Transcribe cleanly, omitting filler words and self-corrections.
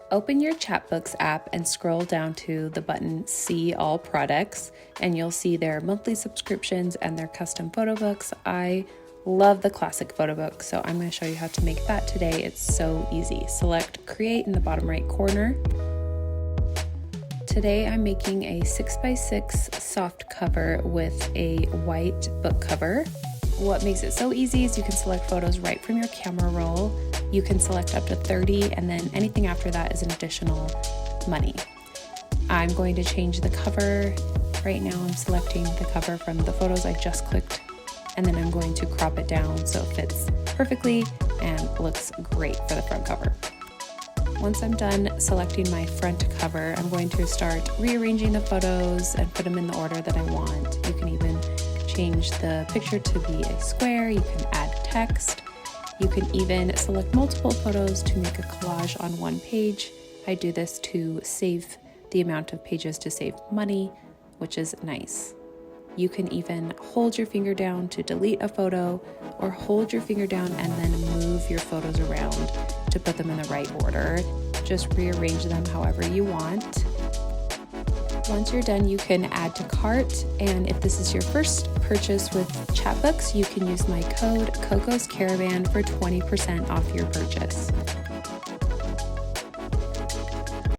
Open your Chatbooks app and scroll down to the button See All Products, and you'll see their monthly subscriptions and their custom photo books. I love the classic photo book, so I'm going to show you how to make that today. It's so easy. Select Create in the bottom right corner. Today I'm making a 6x6 soft cover with a white book cover. What makes it so easy is you can select photos right from your camera roll. You can select up to 30, and then anything after that is an additional money. I'm going to change the cover. Right now I'm selecting the cover from the photos I just clicked, and then I'm going to crop it down so it fits perfectly and looks great for the front cover. Once I'm done selecting my front cover, I'm going to start rearranging the photos and put them in the order that I want. You can even change the picture to be a square. You can add text. You can even select multiple photos to make a collage on one page. I do this to save the amount of pages to save money, which is nice. You can even hold your finger down to delete a photo, or hold your finger down and then move your photos around to put them in the right order. Just rearrange them however you want. Once you're done, you can add to cart, and if this is your first purchase with Chatbooks, you can use my code COCO'S Caravan for 20% off your purchase.